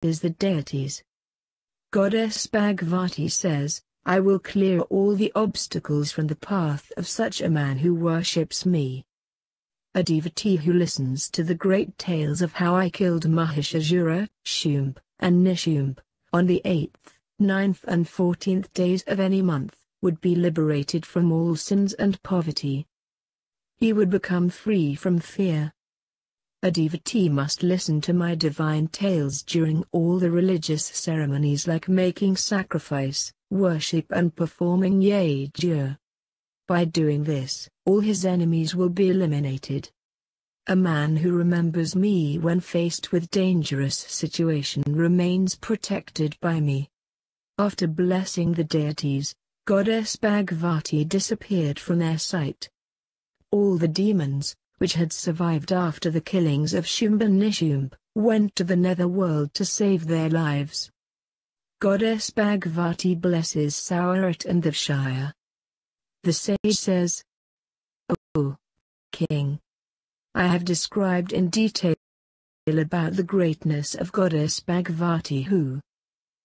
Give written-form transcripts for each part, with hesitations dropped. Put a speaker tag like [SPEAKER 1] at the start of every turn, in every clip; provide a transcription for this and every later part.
[SPEAKER 1] the deities. Goddess Bhagavati says, I will clear all the obstacles from the path of such a man who worships me. A devotee who listens to the great tales of how I killed Mahishasura, Shumb, and Nishumb, on the 8th, 9th and 14th days of any month, would be liberated from all sins and poverty. He would become free from fear. A devotee must listen to my divine tales during all the religious ceremonies like making sacrifice, worship and performing yajna. By doing this, all his enemies will be eliminated. A man who remembers me when faced with dangerous situation remains protected by me. After blessing the deities, Goddess Bhagavati disappeared from their sight. All the demons, which had survived after the killings of Shumb and Nishumb, went to the netherworld to save their lives. Goddess Bhagavati blesses Saurat and Devshaya. The sage says, O King, I have described in detail about the greatness of Goddess Bhagavati, who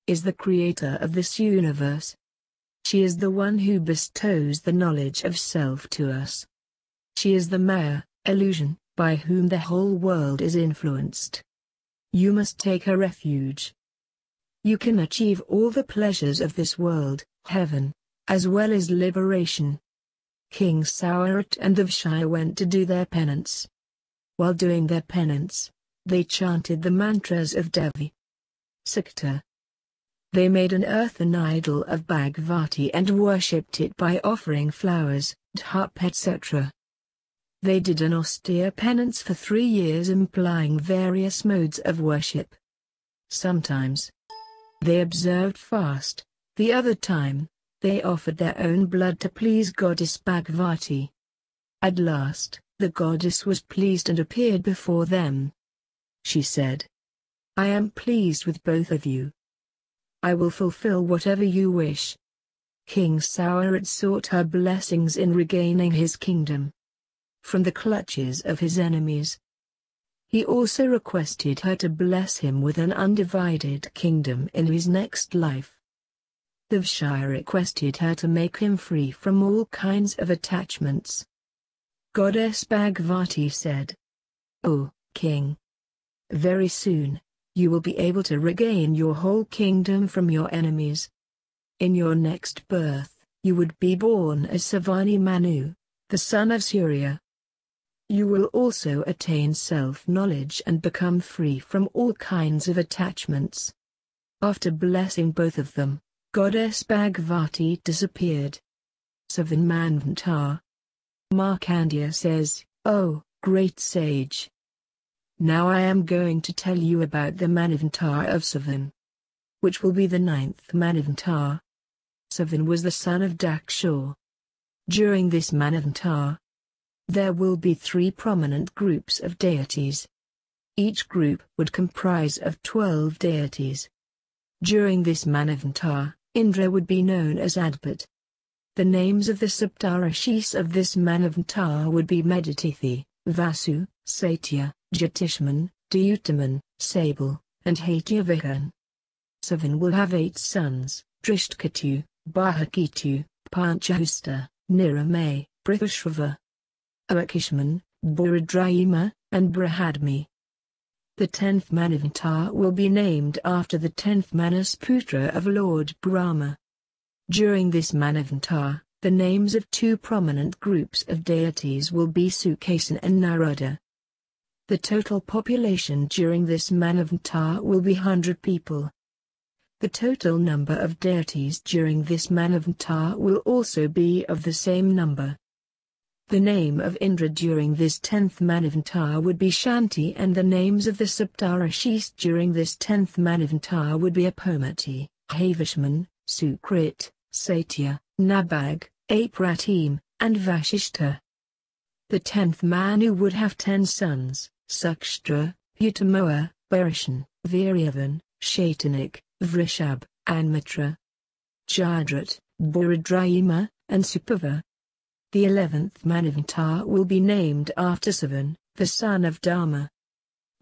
[SPEAKER 1] is the creator of this universe. She is the one who bestows the knowledge of self to us. She is the Maya, illusion, by whom the whole world is influenced. You must take her refuge. You can achieve all the pleasures of this world, heaven, as well as liberation. King Saurat and Devshaya went to do their penance. While doing their penance, they chanted the mantras of Devi. Secta. They made an earthen idol of Bhagavati and worshipped it by offering flowers, dhup etc. They did an austere penance for 3 years implying various modes of worship. Sometimes they observed fast, the other time, they offered their own blood to please Goddess Bhagavati. At last, the goddess was pleased and appeared before them. She said, I am pleased with both of you. I will fulfill whatever you wish. King Saurat sought her blessings in regaining his kingdom from the clutches of his enemies. He also requested her to bless him with an undivided kingdom in his next life. Devshaya requested her to make him free from all kinds of attachments. Goddess Bhagavati said, O King, very soon, you will be able to regain your whole kingdom from your enemies. In your next birth, you would be born as Savani Manu, the son of Surya. You will also attain self-knowledge and become free from all kinds of attachments. After blessing both of them, Goddess Bhagavati disappeared. 7 Manvantara. Markandeya says, O great sage, now I am going to tell you about the Manvantara of Sivan, which will be the 9th Manvantara. Sivan was the son of Daksha. During this Manvantara, there will be 3 prominent groups of deities. Each group would comprise of 12 deities. During this Manvantara, Indra would be known as Adbhat. The names of the Saptarishis of this Manvantara would be Meditithi, Vasu, Satya, Jyotishman, Dyutaman, Sable, and Hatyavihan. Sivan will have 8 sons, Drishtkatu, Bahaketu, Panchahusta, Niramay, Brithashravan, Akishman, Bharadrayima, and Brahadmi. The 10th Manvantara will be named after the 10th Manasputra of Lord Brahma. During this Manvantara, the names of 2 prominent groups of deities will be Sukesan and Narada. The total population during this Manvantara will be 100 people. The total number of deities during this Manvantara will also be of the same number. The name of Indra during this 10th Manvantara would be Shanti, and the names of the Saptarishis during this 10th Manvantara would be Apomati, Havishman, Sukrit, Satya, Nabag, Apratim, and Vashishta. The 10th Manu would have 10 sons, Sukstra, Utamoa, Barishan, Viryavan, Shaitanik, Vrishab, Anmitra, Jadrat, Bharadrayima, and Supava. The 11th Manvantara will be named after Sivan, the son of Dharma.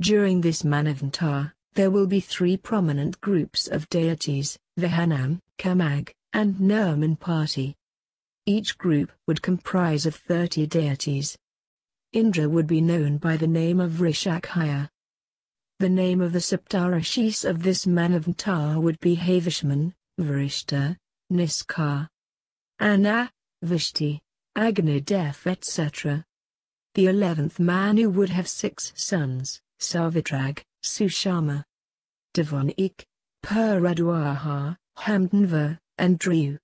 [SPEAKER 1] During this Manvantara, There will be 3 prominent groups of deities, Vahanam, Kamag, and Nirman party. Each group would comprise of 30 deities. Indra would be known by the name of Vrishakaya. The name of the Saptarashis of this Manavanta would be Havishman, Varishta, Niskar, Anna, Vishti, Agnidev, etc. The 11th Manu would have 6 sons, Savitrag, Sushama, Devanik, Puradwaha, Hamdanva, and Driu.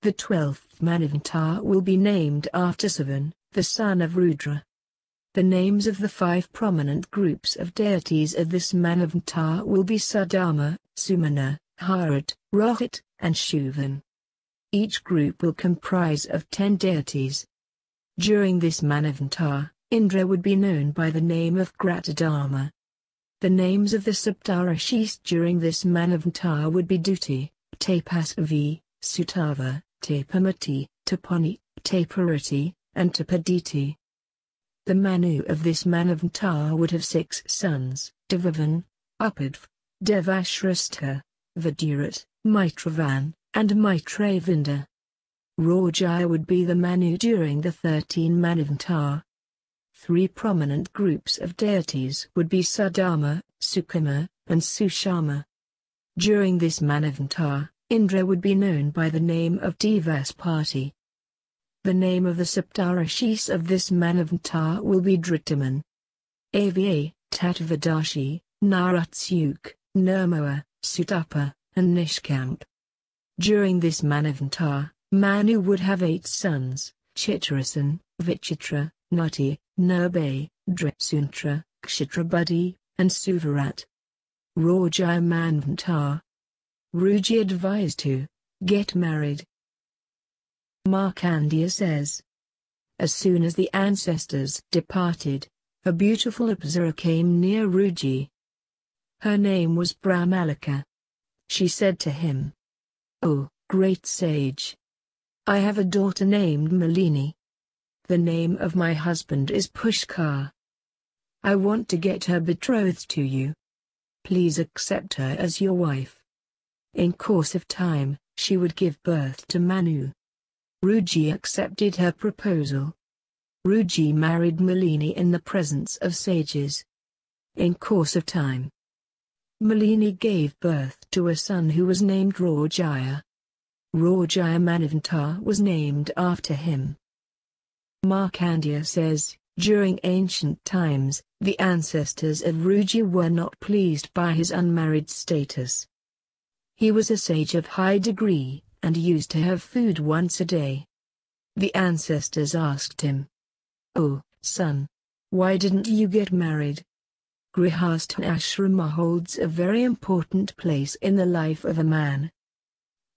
[SPEAKER 1] The 12th Manavanta will be named after Sivan, the son of Rudra. The names of the 5 prominent groups of deities of this Manavanta will be Sudama, Sumana, Harit, Rohit, and Shuvan. Each group will comprise of 10 deities. During this Manavanta, Indra would be known by the name of Gratadharma. The names of the Saptarashis during this Manavanta would be Duti, Tapasvi, Sutava, Tapamati, Tapani, Taparati, and Tapaditi. The Manu of this Manavanta would have 6 sons, Devavan, Upadv, Devashrastha, Vidurat, Maitravan, and Maitreyavinda. Rajaya would be the Manu during the 13 Manavanta. 3 prominent groups of deities would be Sudama, Sukama, and Sushama. During this Manavanta, Indra would be known by the name of Devasparti. The name of the Saptarashis of this Manavanta will be Dritaman, Ava, Tatavadashi, Naratsuk, Nirmoa, Sutapa, and Nishkamp. During this Manavanta, Manu would have 8 sons, Chitrasan, Vichitra, Nati, Nirbe, Dritsuntra, Kshitrabudi, and Suvarat. Rajaya Manvanta. Ruji advised to get married. Markandeya says, as soon as the ancestors departed, a beautiful Apsara came near Ruji. Her name was Brahmalika. She said to him, "O great sage, I have a daughter named Malini. The name of my husband is Pushkar. I want to get her betrothed to you. Please accept her as your wife." In course of time, she would give birth to Manu. Ruji accepted her proposal. Ruji married Malini in the presence of sages. In course of time, Malini gave birth to a son who was named Rajaya. Rajaya Manavanta was named after him. Markandeya says, during ancient times, the ancestors of Ruji were not pleased by his unmarried status. He was a sage of high degree, and used to have food once a day. The ancestors asked him, "Oh, son, why didn't you get married?" Grihastha ashrama holds a very important place in the life of a man.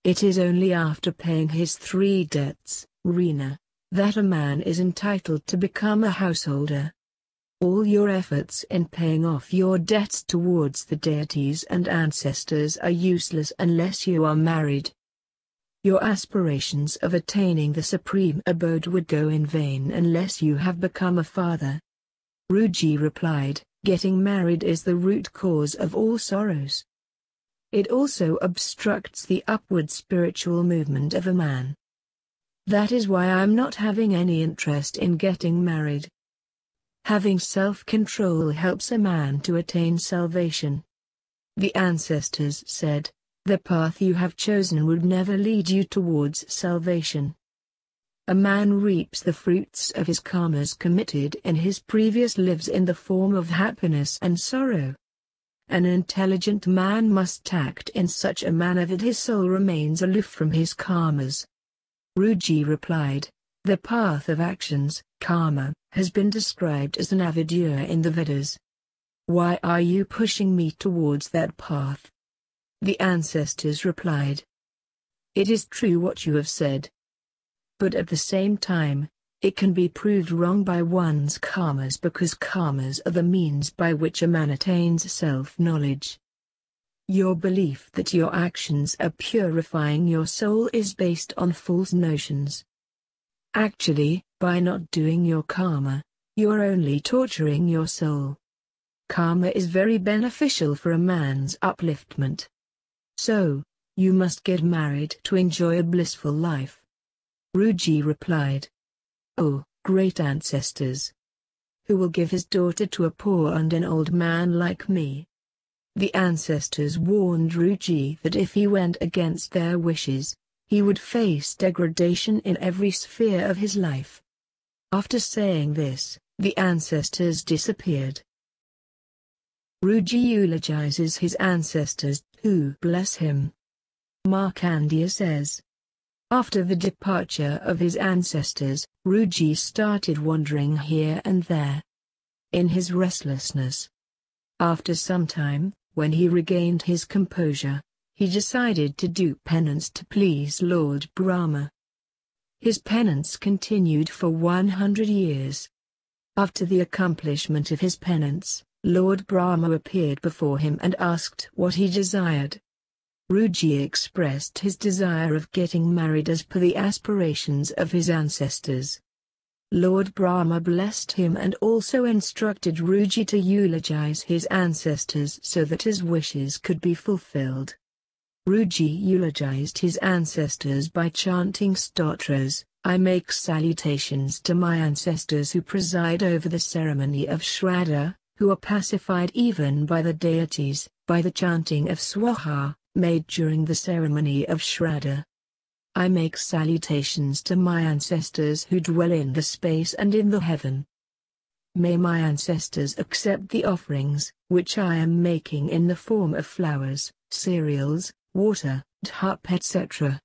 [SPEAKER 1] It is only after paying his 3 debts, Rina, that a man is entitled to become a householder. All your efforts in paying off your debts towards the deities and ancestors are useless unless you are married. Your aspirations of attaining the supreme abode would go in vain unless you have become a father. Ruji replied, "Getting married is the root cause of all sorrows. It also obstructs the upward spiritual movement of a man. That is why I am not having any interest in getting married." Having self-control helps a man to attain salvation. The ancestors said, "The path you have chosen would never lead you towards salvation." A man reaps the fruits of his karmas committed in his previous lives in the form of happiness and sorrow. An intelligent man must act in such a manner that his soul remains aloof from his karmas. Ruji replied, "The path of actions, karma, has been described as an avidya in the Vedas. Why are you pushing me towards that path?" The ancestors replied, "It is true what you have said. But at the same time, it can be proved wrong by one's karmas because karmas are the means by which a man attains self-knowledge. Your belief that your actions are purifying your soul is based on false notions. Actually, by not doing your karma, you are only torturing your soul. Karma is very beneficial for a man's upliftment. So, you must get married to enjoy a blissful life. Ruji replied, "Oh, great ancestors! Who will give his daughter to a poor and an old man like me?" The ancestors warned Ruji that if he went against their wishes, he would face degradation in every sphere of his life. After saying this, the ancestors disappeared. Ruji eulogizes his ancestors, who bless him. Markandeya says, after the departure of his ancestors, Ruji started wandering here and there in his restlessness. After some time, when he regained his composure, he decided to do penance to please Lord Brahma. His penance continued for 100 years. After the accomplishment of his penance, Lord Brahma appeared before him and asked what he desired. Ruji expressed his desire of getting married as per the aspirations of his ancestors. Lord Brahma blessed him and also instructed Ruji to eulogize his ancestors so that his wishes could be fulfilled. Ruji eulogized his ancestors by chanting stotras. "I make salutations to my ancestors who preside over the ceremony of Shraddha, who are pacified even by the deities, by the chanting of Swaha, made during the ceremony of Shraddha. I make salutations to my ancestors who dwell in the space and in the heaven. May my ancestors accept the offerings, which I am making in the form of flowers, cereals, water, dhup etc."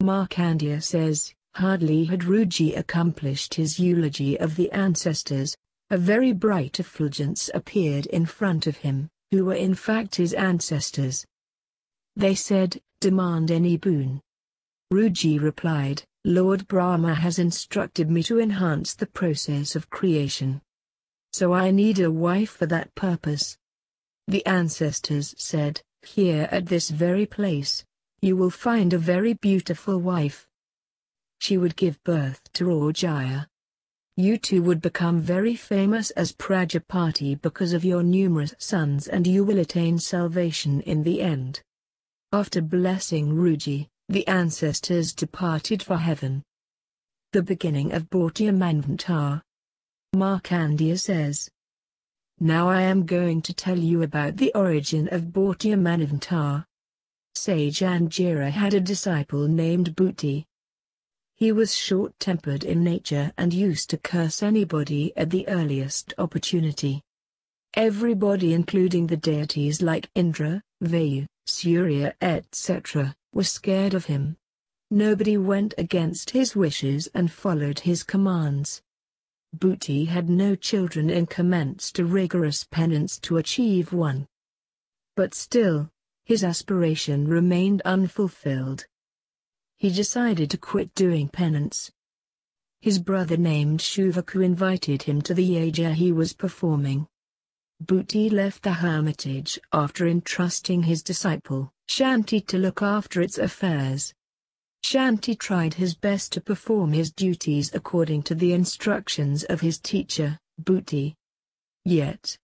[SPEAKER 1] Markandeya says, hardly had Ruji accomplished his eulogy of the ancestors, a very bright effulgence appeared in front of him, who were in fact his ancestors. They said, "Demand any boon." Ruji replied, "Lord Brahma has instructed me to enhance the process of creation. So I need a wife for that purpose." The ancestors said, "Here at this very place, you will find a very beautiful wife. She would give birth to Rajaya. You two would become very famous as Prajapati because of your numerous sons and you will attain salvation in the end." After blessing Ruji, the ancestors departed for heaven. The beginning of Bhautiya Manvantar. Markandeya says, "Now I am going to tell you about the origin of Bhautiya Manvantar." Sage Angira had a disciple named Bhuti. He was short-tempered in nature and used to curse anybody at the earliest opportunity. Everybody including the deities like Indra, Vayu, Surya etc., were scared of him. Nobody went against his wishes and followed his commands. Bhuti had no children and commenced a rigorous penance to achieve one. But still, his aspiration remained unfulfilled. He decided to quit doing penance. His brother named Shuvaku invited him to the yajna he was performing. Bhuti left the hermitage after entrusting his disciple, Shanti, to look after its affairs. Shanti tried his best to perform his duties according to the instructions of his teacher, Bhuti. Yet,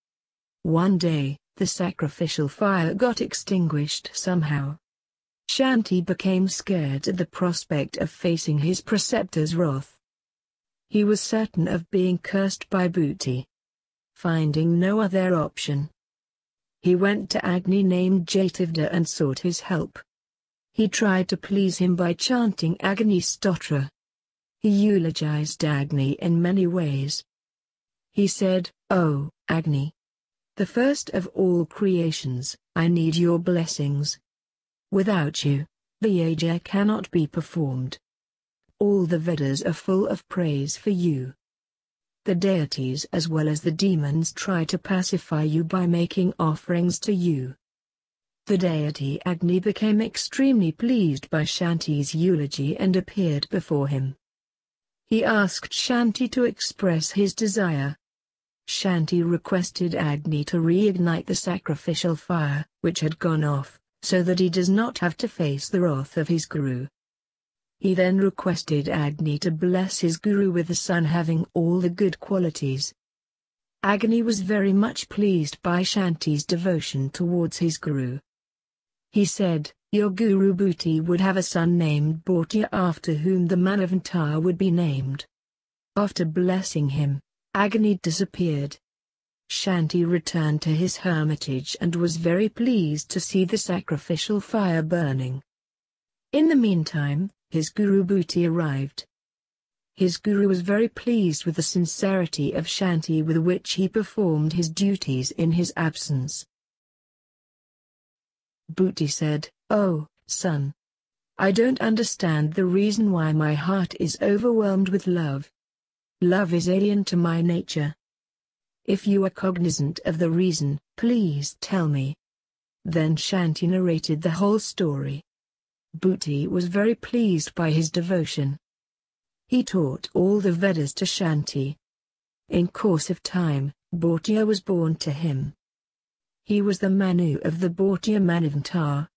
[SPEAKER 1] one day, the sacrificial fire got extinguished somehow. Shanti became scared at the prospect of facing his preceptor's wrath. He was certain of being cursed by Bhuti. Finding no other option, he went to Agni named Jativda and sought his help. He tried to please him by chanting Agni Stotra. He eulogized Agni in many ways. He said, "Oh, Agni, the first of all creations, I need your blessings. Without you, the yajna cannot be performed. All the Vedas are full of praise for you. The deities as well as the demons try to pacify you by making offerings to you." The deity Agni became extremely pleased by Shanti's eulogy and appeared before him. He asked Shanti to express his desire. Shanti requested Agni to reignite the sacrificial fire, which had gone off, so that he does not have to face the wrath of his guru. He then requested Agni to bless his guru with a son having all the good qualities. Agni was very much pleased by Shanti's devotion towards his guru. He said, "Your guru Bhuti would have a son named Bhautya after whom the Manavantar would be named." After blessing him, Agni disappeared. Shanti returned to his hermitage and was very pleased to see the sacrificial fire burning. In the meantime, his guru Bhuti arrived. His guru was very pleased with the sincerity of Shanti with which he performed his duties in his absence. Bhuti said, "Oh, son. I don't understand the reason why my heart is overwhelmed with love. Love is alien to my nature. If you are cognizant of the reason, please tell me." Then Shanti narrated the whole story. Bhuti was very pleased by his devotion. He taught all the Vedas to Shanti. In course of time, Bhautya was born to him. He was the Manu of the Bhautya Manavantar.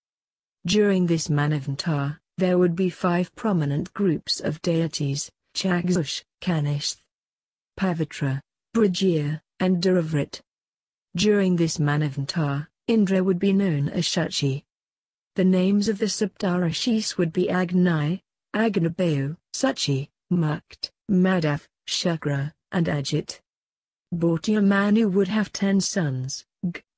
[SPEAKER 1] During this Manavantar, there would be 5 prominent groups of deities: Chaksush, Kanishth, Pavitra, Brajya, and Duravrit. During this Manavantar, Indra would be known as Shachi. The names of the Saptarishis would be Agni, Agnibayu, Sachi, Mukt, Madhav, Shukra, and Ajit. Bhautya Manu would have 10 sons: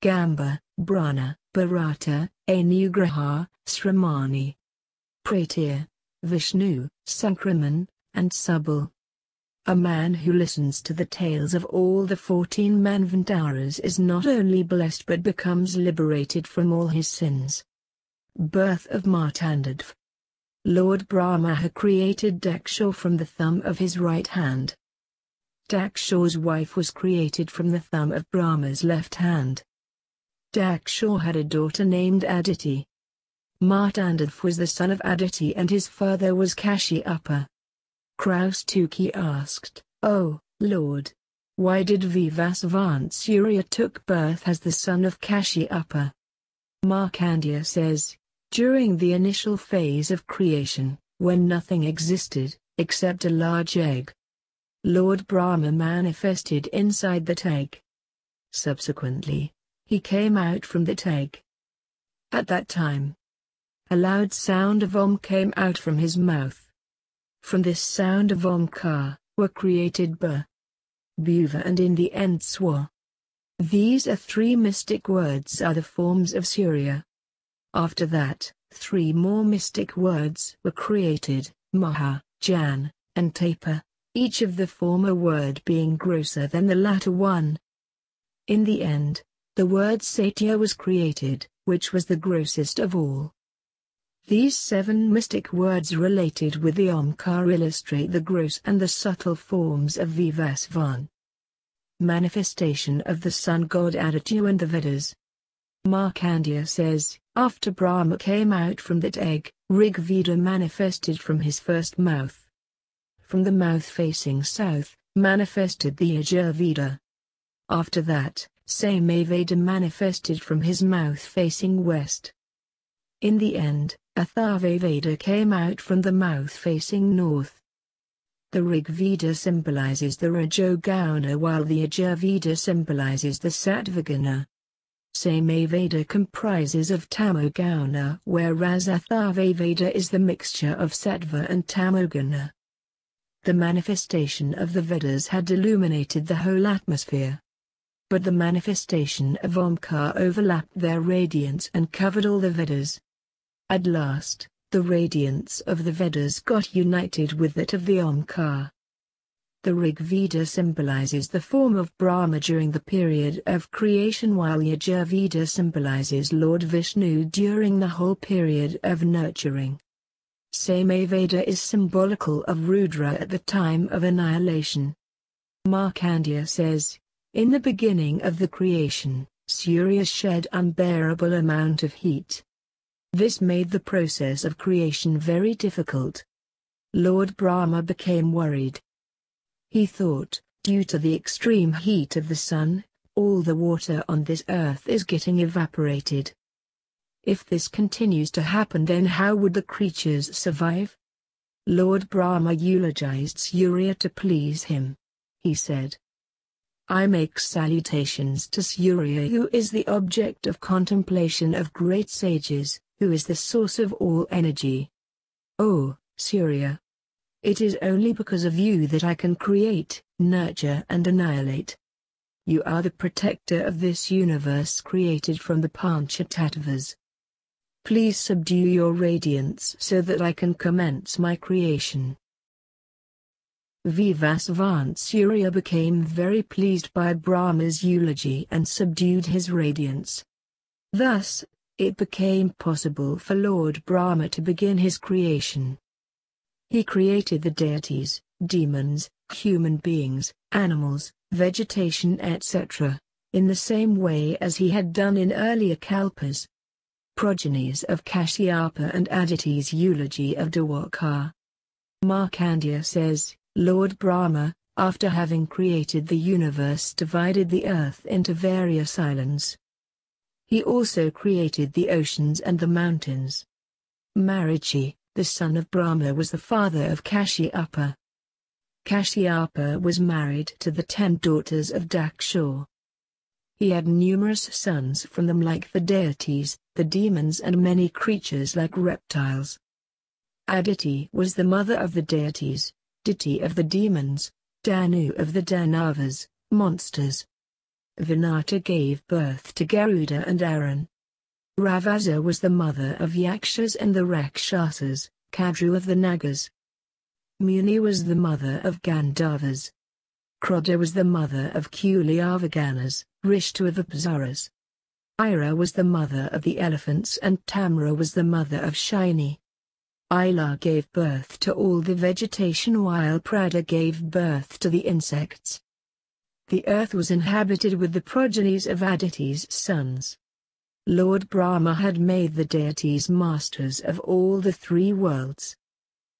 [SPEAKER 1] Gamba, Brahma, Bharata, Anugraha, Sramani, Pratir, Vishnu, Sankraman, and Subal. A man who listens to the tales of all the 14 Manvantaras is not only blessed but becomes liberated from all his sins. Birth of Markandeya. Lord Brahma had created Daksha from the thumb of his right hand. Daksha's wife was created from the thumb of Brahma's left hand. Daksha had a daughter named Aditi. Markandeya was the son of Aditi and his father was Kashyapa. Kraustuki asked, "Oh, Lord, why did Vivasvant Surya took birth as the son of Kashyapa?" Markandeya says, during the initial phase of creation, when nothing existed, except a large egg, Lord Brahma manifested inside that egg. Subsequently, he came out from that egg. At that time, a loud sound of Om came out from his mouth. From this sound of Omkar, were created Ba, Bhuva and in the end Swa. These are 3 mystic words are the forms of Surya. After that, 3 more mystic words were created, Maha, Jan, and Tapa, each of the former word being grosser than the latter one. In the end, the word Satya was created, which was the grossest of all. These 7 mystic words related with the Omkar illustrate the gross and the subtle forms of Vivasvan. Manifestation of the sun god Aditya and the Vedas. Markandeya says, after Brahma came out from that egg, Rigveda manifested from his first mouth. From the mouth facing south, manifested the Yajurveda. After that, Samaveda manifested from his mouth facing west. In the end, Atharvaveda came out from the mouth facing north. The Rigveda symbolizes the Rajoguna while the Yajurveda symbolizes the Sattvaguna. Samaveda comprises of Tamoguna whereas Atharvaveda is the mixture of Sattva and Tamoguna. The manifestation of the Vedas had illuminated the whole atmosphere. But the manifestation of Omkar overlapped their radiance and covered all the Vedas. At last, the radiance of the Vedas got united with that of the Omkar. The Rigveda symbolizes the form of Brahma during the period of creation while Yajurveda symbolizes Lord Vishnu during the whole period of nurturing. Samaveda is symbolical of Rudra at the time of annihilation. Markandeya says, in the beginning of the creation, Surya shed unbearable amount of heat. This made the process of creation very difficult. Lord Brahma became worried. He thought, due to the extreme heat of the sun, all the water on this earth is getting evaporated. If this continues to happen, then how would the creatures survive? Lord Brahma eulogized Surya to please him. He said, I make salutations to Surya, who is the object of contemplation of great sages, who is the source of all energy. O Surya! It is only because of you that I can create, nurture and annihilate. You are the protector of this universe created from the Panchatattvas. Please subdue your radiance so that I can commence my creation. Vivasvant Surya became very pleased by Brahma's eulogy and subdued his radiance. Thus, it became possible for Lord Brahma to begin his creation. He created the deities, demons, human beings, animals, vegetation etc., in the same way as he had done in earlier kalpas. Progenies of Kashyapa and Aditi's eulogy of Dwarka. Markandeya says, Lord Brahma, after having created the universe, divided the earth into various islands. He also created the oceans and the mountains. Marichi, the son of Brahma, was the father of Kashyapa. Kashyapa was married to the 10 daughters of Daksha. He had numerous sons from them, like the deities, the demons and many creatures like reptiles. Aditi was the mother of the deities, Diti of the demons, Danu of the Danavas, monsters. Vinata gave birth to Garuda and Arun. Ravasa was the mother of Yakshas and the Rakshasas, Kadru of the Nagas. Muni was the mother of Gandharvas. Krodha was the mother of Kulyavaganas, Rishtu of Apsaras. Ira was the mother of the elephants and Tamra was the mother of Shini. Ila gave birth to all the vegetation while Prada gave birth to the insects. The earth was inhabited with the progenies of Aditi's sons. Lord Brahma had made the deities masters of all the 3 worlds.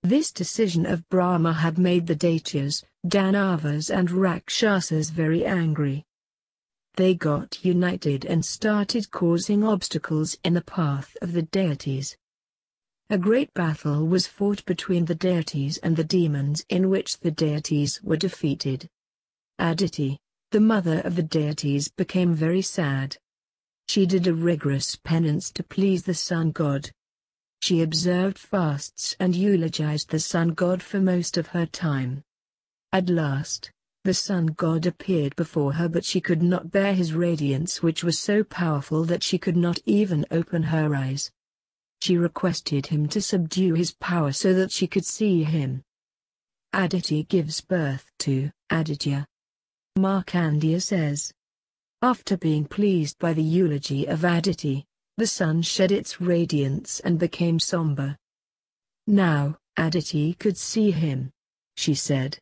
[SPEAKER 1] This decision of Brahma had made the Daityas, Danavas and Rakshasas very angry. They got united and started causing obstacles in the path of the deities. A great battle was fought between the deities and the demons, in which the deities were defeated. Aditi, the mother of the deities, became very sad. She did a rigorous penance to please the sun god. She observed fasts and eulogized the sun god for most of her time. At last, the sun god appeared before her, but she could not bear his radiance, which was so powerful that she could not even open her eyes. She requested him to subdue his power so that she could see him. Aditi gives birth to Aditya. Markandeya says, after being pleased by the eulogy of Aditi, the sun shed its radiance and became somber. Now, Aditi could see him. She said,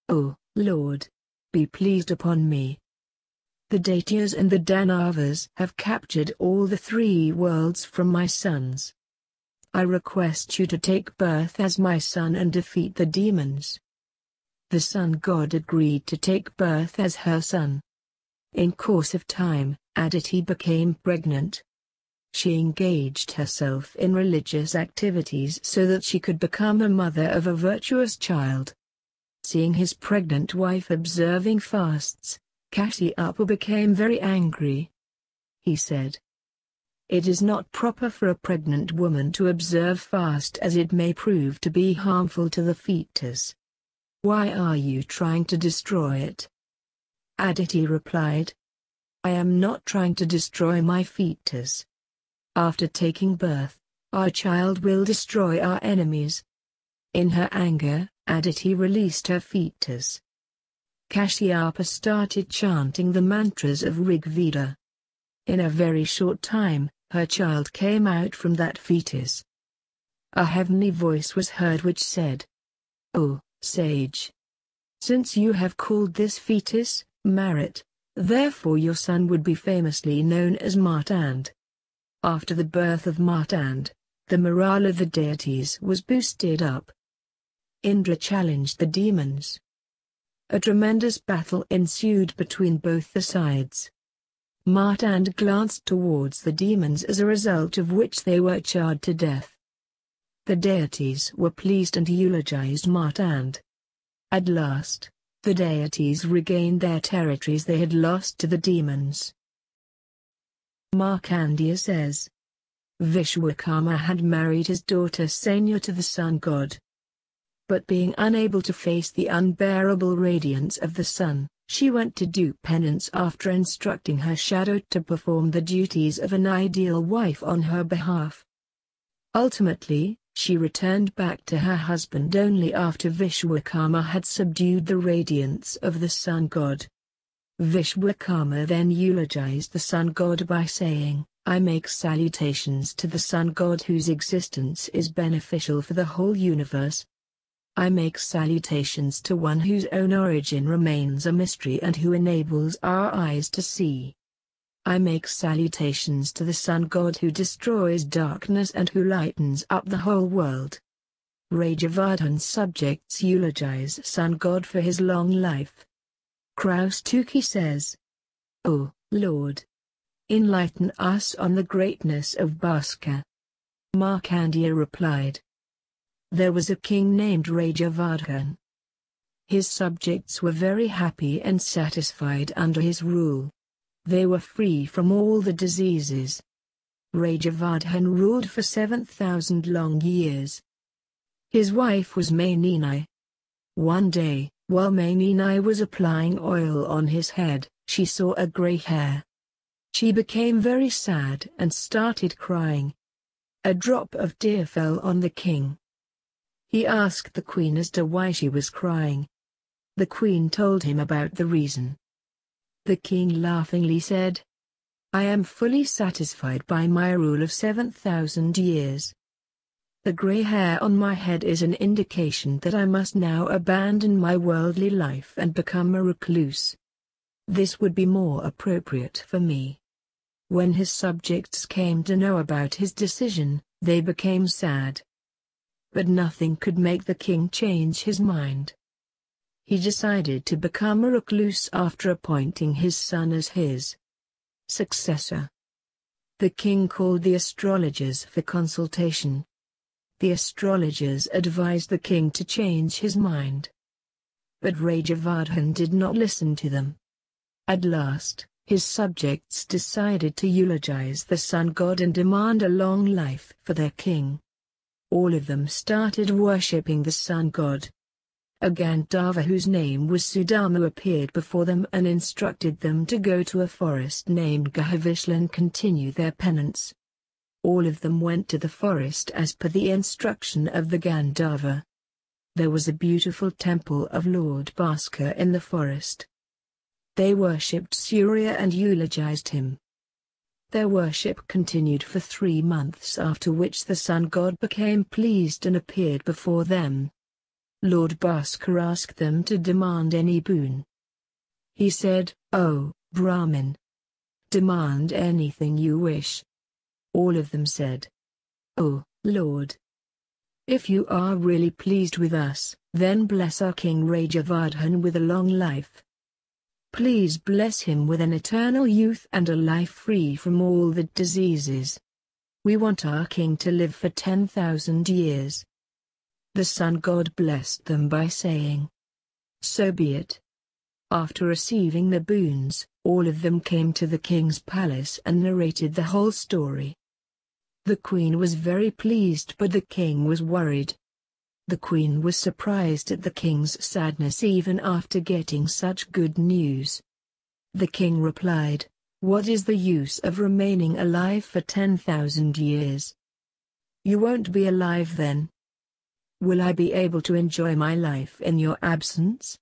[SPEAKER 1] "O Lord, be pleased upon me. The Daityas and the Danavas have captured all the 3 worlds from my sons. I request you to take birth as my son and defeat the demons." The sun god agreed to take birth as her son. In course of time, Aditi became pregnant. She engaged herself in religious activities so that she could become a mother of a virtuous child. Seeing his pregnant wife observing fasts, Kashyapa became very angry. He said, "It is not proper for a pregnant woman to observe fast, as it may prove to be harmful to the fetus. Why are you trying to destroy it?" Aditi replied, "I am not trying to destroy my fetus. After taking birth, our child will destroy our enemies." In her anger, Aditi released her fetus. Kashyapa started chanting the mantras of Rigveda. In a very short time, her child came out from that fetus. A heavenly voice was heard which said, "O sage! Since you have called this fetus Marat, therefore your son would be famously known as Markandeya." After the birth of Markandeya, the morale of the deities was boosted up. Indra challenged the demons. A tremendous battle ensued between both the sides. Markandeya glanced towards the demons, as a result of which they were charred to death. The deities were pleased and eulogized Markandeya. At last, The deities regained their territories they had lost to the demons. Markandeya says, Vishwakarma had married his daughter Sanya to the sun god. But being unable to face the unbearable radiance of the sun, she went to do penance after instructing her shadow to perform the duties of an ideal wife on her behalf. Ultimately, she returned back to her husband only after Vishwakarma had subdued the radiance of the sun god. Vishwakarma then eulogized the sun god by saying, I make salutations to the sun god whose existence is beneficial for the whole universe. I make salutations to one whose own origin remains a mystery and who enables our eyes to see. I make salutations to the sun god who destroys darkness and who lightens up the whole world. Rajavardhan's subjects eulogize sun god for his long life. Kraustuki says, O Lord, enlighten us on the greatness of Bhaskara. Markandeya replied, there was a king named Rajavardhan. His subjects were very happy and satisfied under his rule. They were free from all the diseases. Rajavardhan ruled for 7,000 long years. His wife was Mainini. One day, while Mainini was applying oil on his head, she saw a grey hair. She became very sad and started crying. A drop of tear fell on the king. He asked the queen as to why she was crying. The queen told him about the reason. The king laughingly said, I am fully satisfied by my rule of 7,000 years. The grey hair on my head is an indication that I must now abandon my worldly life and become a recluse. This would be more appropriate for me. When his subjects came to know about his decision, they became sad. But nothing could make the king change his mind. He decided to become a recluse after appointing his son as his successor. The king called the astrologers for consultation. The astrologers advised the king to change his mind. But Rajavardhan did not listen to them. At last, his subjects decided to eulogize the sun god and demand a long life for their king. All of them started worshipping the sun god. A Gandharva whose name was Sudama appeared before them and instructed them to go to a forest named Gahavishla and continue their penance. All of them went to the forest as per the instruction of the Gandharva. There was a beautiful temple of Lord Bhaskara in the forest. They worshipped Surya and eulogized him. Their worship continued for 3 months, after which the sun god became pleased and appeared before them. Lord Bhaskara asked them to demand any boon. He said, "O Brahmin, demand anything you wish." All of them said, "O Lord, if you are really pleased with us, then bless our King Rajavardhan with a long life. Please bless him with an eternal youth and a life free from all the diseases. We want our king to live for 10,000 years. The sun god blessed them by saying, "So be it." After receiving the boons, all of them came to the king's palace and narrated the whole story. The queen was very pleased, but the king was worried. The queen was surprised at the king's sadness even after getting such good news. The king replied, "What is the use of remaining alive for 10,000 years? You won't be alive then. Will I be able to enjoy my life in your absence?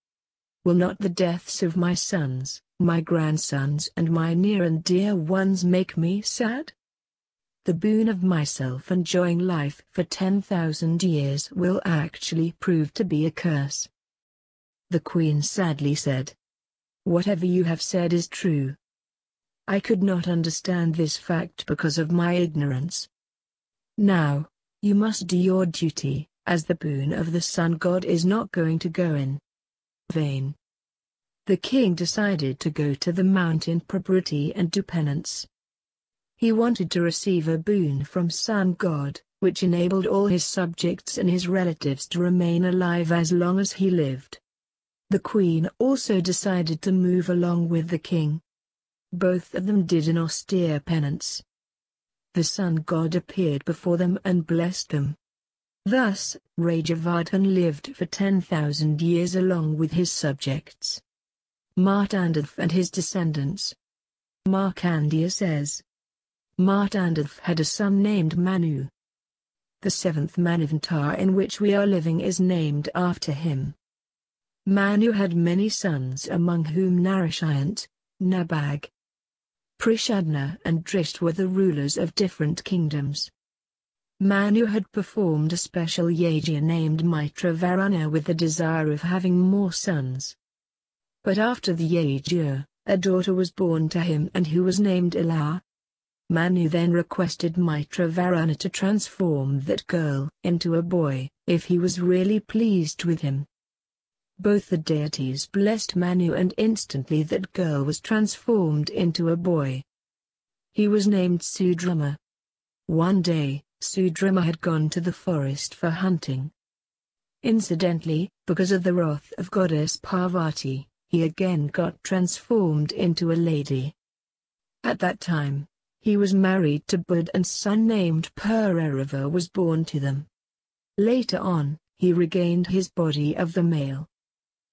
[SPEAKER 1] Will not the deaths of my sons, my grandsons and my near and dear ones make me sad? The boon of myself enjoying life for 10,000 years will actually prove to be a curse." The queen sadly said, "Whatever you have said is true. I could not understand this fact because of my ignorance. Now, you must do your duty, as the boon of the sun god is not going to go in vain." The king decided to go to the mountain Prabhuti and do penance. He wanted to receive a boon from sun god, which enabled all his subjects and his relatives to remain alive as long as he lived. The queen also decided to move along with the king. Both of them did an austere penance. The sun god appeared before them and blessed them. Thus, Rajavardhan lived for 10,000 years along with his subjects. Markandeya and his descendants. Markandeya says, Markandeya had a son named Manu. The seventh Manvantar in which we are living is named after him. Manu had many sons, among whom Narashayant, Nabag, Prishadna and Drisht were the rulers of different kingdoms. Manu had performed a special yajna named Varana with the desire of having more sons. But after the yajna, a daughter was born to him and who was named Ila. Manu then requested Varana to transform that girl into a boy, if he was really pleased with him. Both the deities blessed Manu and instantly that girl was transformed into a boy. He was named Sudrama. One day, Sudrama had gone to the forest for hunting. Incidentally, because of the wrath of goddess Parvati, he again got transformed into a lady. At that time, he was married to Bud and son named Pururava was born to them. Later on, he regained his body of the male.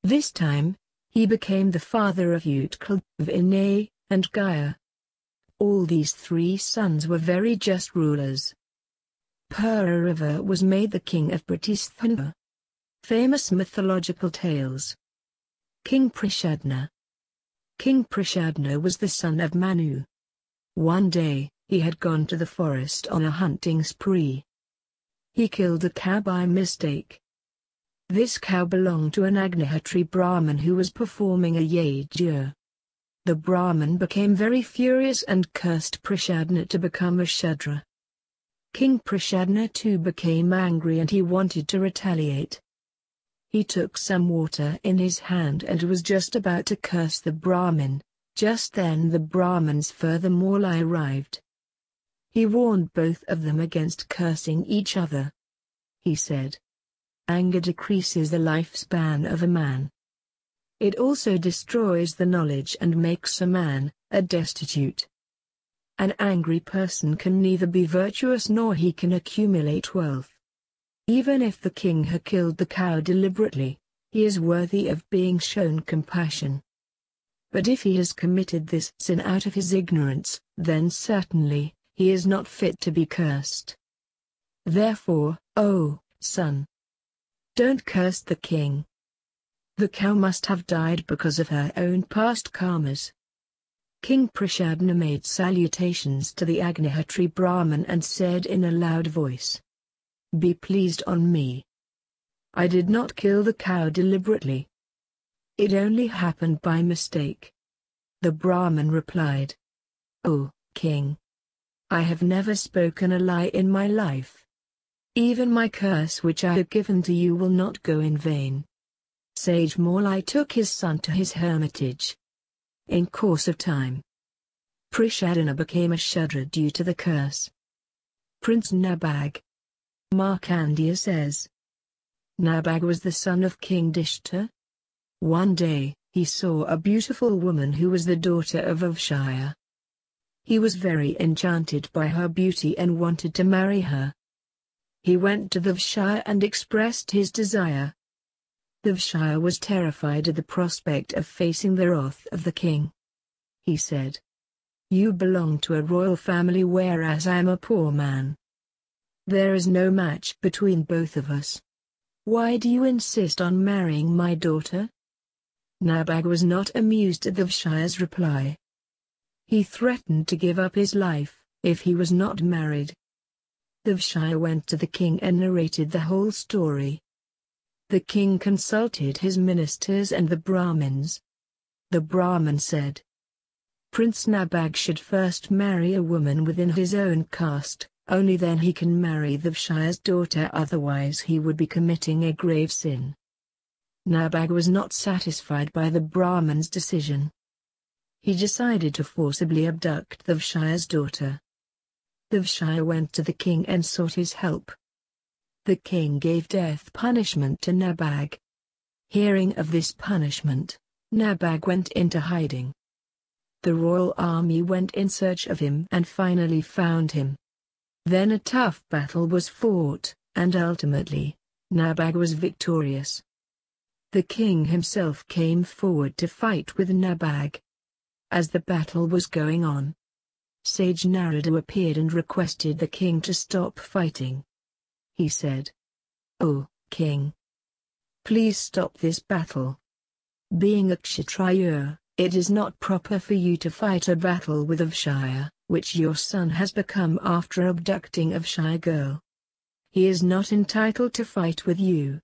[SPEAKER 1] This time, he became the father of Utkal, Vinay, and Gaya. All these three sons were very just rulers. Pururava was made the king of Pratisthana. Famous mythological tales. King Prishadna. King Prishadna was the son of Manu. One day, he had gone to the forest on a hunting spree. He killed a cow by mistake. This cow belonged to an Agnihotri Brahmin who was performing a yajna. The Brahmin became very furious and cursed Prishadna to become a Shudra. King Prishadna too became angry and he wanted to retaliate. He took some water in his hand and was just about to curse the Brahmin. Just then the Brahmins furthermore arrived. He warned both of them against cursing each other. He said, anger decreases the lifespan of a man. It also destroys the knowledge and makes a man, destitute. An angry person can neither be virtuous nor he can accumulate wealth. Even if the king had killed the cow deliberately, he is worthy of being shown compassion. But if he has committed this sin out of his ignorance, then certainly, he is not fit to be cursed. Therefore, O son, don't curse the king. The cow must have died because of her own past karmas. King Prishadna made salutations to the Agnihotri Brahmin and said in a loud voice, be pleased on me. I did not kill the cow deliberately. It only happened by mistake. The Brahmin replied, O king, I have never spoken a lie in my life. Even my curse which I have given to you will not go in vain. Sage Morlai took his son to his hermitage. In course of time, Prishadna became a Shudra due to the curse. Prince Nabag. Markandeya says, Nabag was the son of King Dishta. One day, he saw a beautiful woman who was the daughter of Avshaya. He was very enchanted by her beauty and wanted to marry her. He went to Avshaya and expressed his desire. Avshaya was terrified at the prospect of facing the wrath of the king. He said, you belong to a royal family whereas I am a poor man. There is no match between both of us. Why do you insist on marrying my daughter? Nabag was not amused at Avshaya's reply. He threatened to give up his life, if he was not married. Avshaya went to the king and narrated the whole story. The king consulted his ministers and the Brahmins. The Brahmin said, Prince Nabag should first marry a woman within his own caste, only then he can marry Avshaya's daughter, otherwise he would be committing a grave sin. Nabag was not satisfied by the Brahmin's decision. He decided to forcibly abduct Avshaya's daughter. Avshaya went to the king and sought his help. The king gave death punishment to Nabag. Hearing of this punishment, Nabag went into hiding. The royal army went in search of him and finally found him. Then a tough battle was fought, and ultimately, Nabag was victorious. The king himself came forward to fight with Nabag. As the battle was going on, Sage Narada appeared and requested the king to stop fighting. He said, "Oh, king, please stop this battle. Being a Kshatriya, it is not proper for you to fight a battle with a Vishya, which your son has become after abducting a Vishya girl. He is not entitled to fight with you.